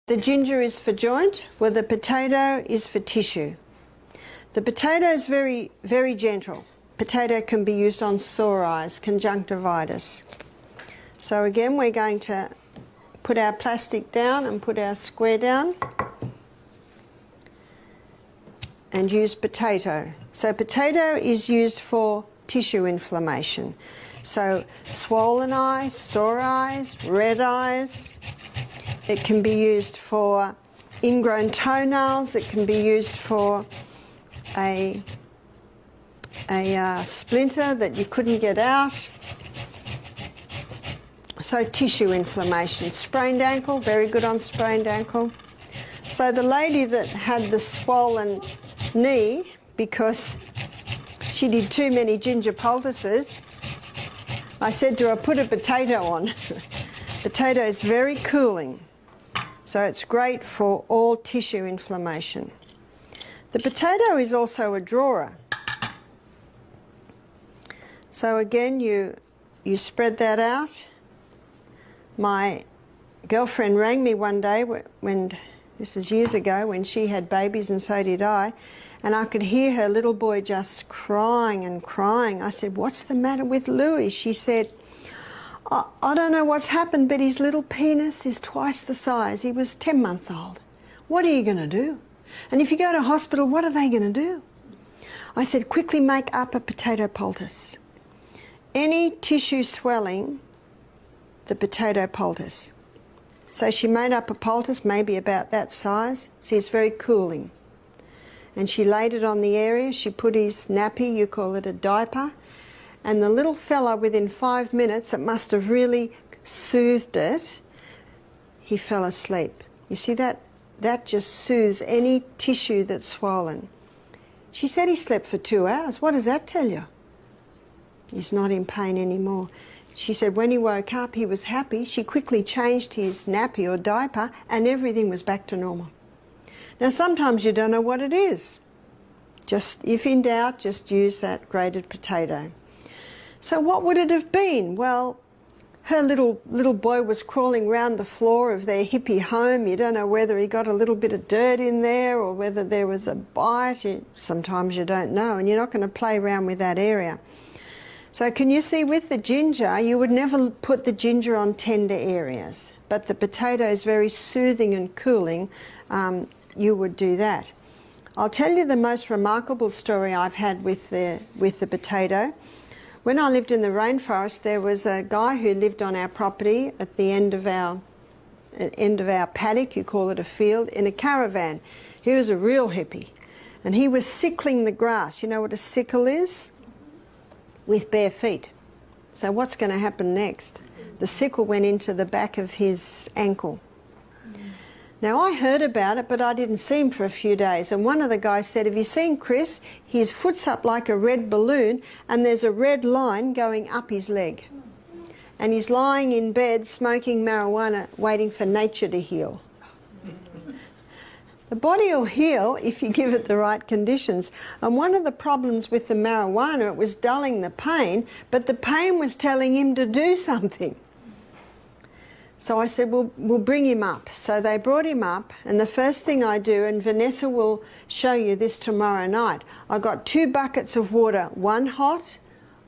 The ginger is for joint, well the potato is for tissue. The potato is very, very gentle. Potato can be used on sore eyes, conjunctivitis. So again, we're going to put our plastic down and put our square down and use potato. So potato is used for tissue inflammation. So swollen eyes, sore eyes, red eyes. It can be used for ingrown toenails. It can be used for a splinter that you couldn't get out. So tissue inflammation. Sprained ankle, very good on sprained ankle. So the lady that had the swollen knee because she did too many ginger poultices, I said to her, put a potato on. Potato is very cooling. So it's great for all tissue inflammation. The potato is also a drawer. So again, you spread that out. My girlfriend rang me one day, when this is years ago, when she had babies and so did I, and I could hear her little boy just crying and crying. I said, what's the matter with Louis? She said, I don't know what's happened, but his little penis is twice the size. He was 10 months old. What are you going to do? And if you go to hospital, what are they going to do? I said, quickly make up a potato poultice. Any tissue swelling, the potato poultice. So she made up a poultice, maybe about that size. See, it's very cooling. And she laid it on the area. She put his nappy, you call it a diaper. And the little fella, within 5 minutes, it must have really soothed it, he fell asleep. You see, that just soothes any tissue that's swollen. She said he slept for 2 hours. What does that tell you? He's not in pain anymore. She said when he woke up, he was happy. She quickly changed his nappy or diaper and everything was back to normal. Now, sometimes you don't know what it is. Just, if in doubt, just use that grated potato. So what would it have been? Well, her little boy was crawling around the floor of their hippie home. You don't know whether he got a little bit of dirt in there or whether there was a bite. Sometimes you don't know, and you're not going to play around with that area. So can you see, with the ginger, you would never put the ginger on tender areas, but the potato is very soothing and cooling. You would do that. I'll tell you the most remarkable story I've had with the potato. When I lived in the rainforest, there was a guy who lived on our property at the end of our paddock, you call it a field, in a caravan. He was a real hippie, and he was sickling the grass. You know what a sickle is? With bare feet. So what's going to happen next? The sickle went into the back of his ankle. Now, I heard about it, but I didn't see him for a few days. And one of the guys said, have you seen Chris? His foot's up like a red balloon, and there's a red line going up his leg. And he's lying in bed smoking marijuana, waiting for nature to heal. The body will heal if you give it the right conditions. And one of the problems with the marijuana, it was dulling the pain, but the pain was telling him to do something. So I said, we'll bring him up. So they brought him up, and the first thing I do, and Vanessa will show you this tomorrow night, I got 2 buckets of water, one hot,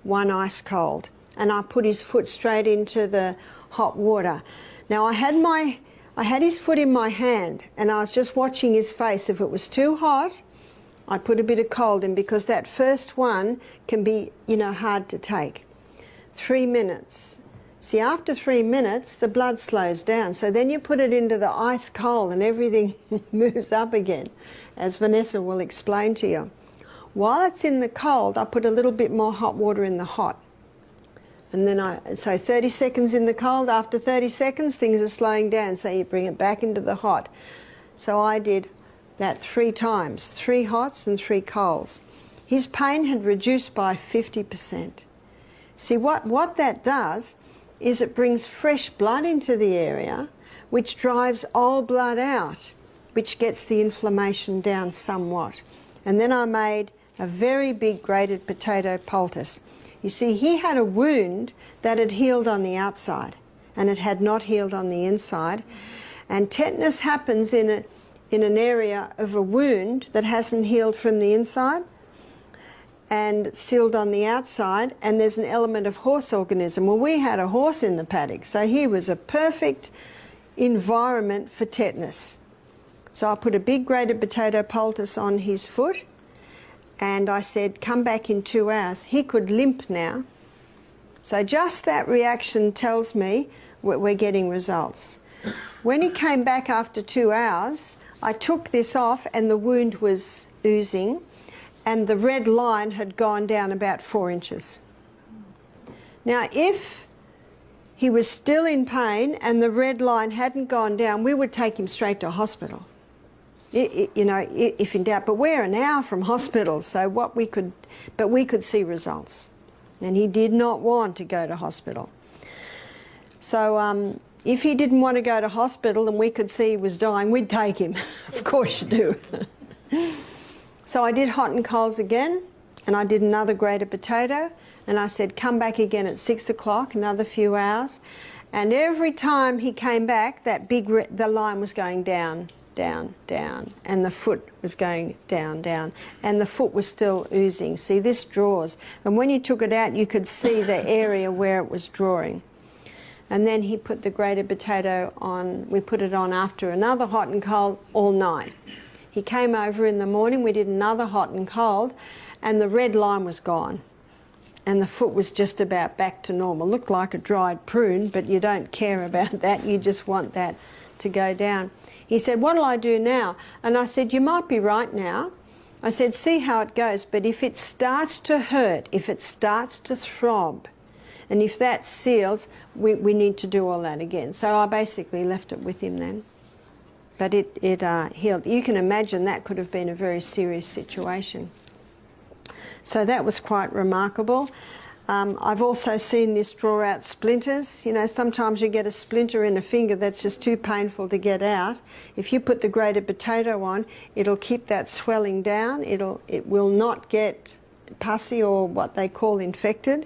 one ice cold, and I put his foot straight into the hot water. Now I had his foot in my hand, and I was just watching his face. If it was too hot, I put a bit of cold in, because that first one can be, hard to take. 3 minutes. See, after 3 minutes, the blood slows down. So then you put it into the ice cold and everything moves up again, as Vanessa will explain to you. While it's in the cold, I put a little bit more hot water in the hot. And then so 30 seconds in the cold, after 30 seconds, things are slowing down. So you bring it back into the hot. So I did that 3 times, 3 hots and 3 colds. His pain had reduced by 50%. See, what that does is it brings fresh blood into the area, which drives old blood out, which gets the inflammation down somewhat. And then I made a very big grated potato poultice. You see, he had a wound that had healed on the outside, and it had not healed on the inside. And tetanus happens in an area of a wound that hasn't healed from the inside and sealed on the outside, and there's an element of horse organism. Well, we had a horse in the paddock, so he was a perfect environment for tetanus. So I put a big grated potato poultice on his foot, and I said, come back in 2 hours. He could limp now. So just that reaction tells me we're getting results. When he came back after 2 hours, I took this off and the wound was oozing, and the red line had gone down about 4 inches. Now, if he was still in pain and the red line hadn't gone down, we would take him straight to hospital. You know, if in doubt. But we're an hour from hospital, so we could see results. And he did not want to go to hospital. So if he didn't want to go to hospital and we could see he was dying, we'd take him. Of course you do. So I did hot and colds again, and I did another grated potato, and I said, come back again at 6 o'clock, another few hours. And every time he came back, the line was going down, down, down, and the foot was going down, down, and the foot was still oozing. See, this draws. And when you took it out, you could see the area where it was drawing. And then he put the grated potato on, we put it on after another hot and cold all night. He came over in the morning, we did another hot and cold, and the red line was gone. And the foot was just about back to normal. Looked like a dried prune, but you don't care about that. You just want that to go down. He said, what'll I do now? And I said, you might be right now. I said, see how it goes, but if it starts to hurt, if it starts to throb, and if that seals, we need to do all that again. So I basically left it with him then. But it healed. You can imagine that could have been a very serious situation. So that was quite remarkable. I've also seen this draw out splinters. You know, sometimes you get a splinter in a finger that's just too painful to get out. If you put the grated potato on, it'll keep that swelling down. It will not get pussy or what they call infected.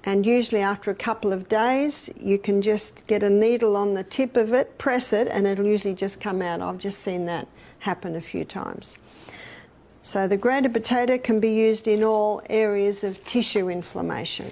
And usually after a couple of days, you can just get a needle on the tip of it, press it, and it'll usually just come out. I've just seen that happen a few times. So the grated potato can be used in all areas of tissue inflammation.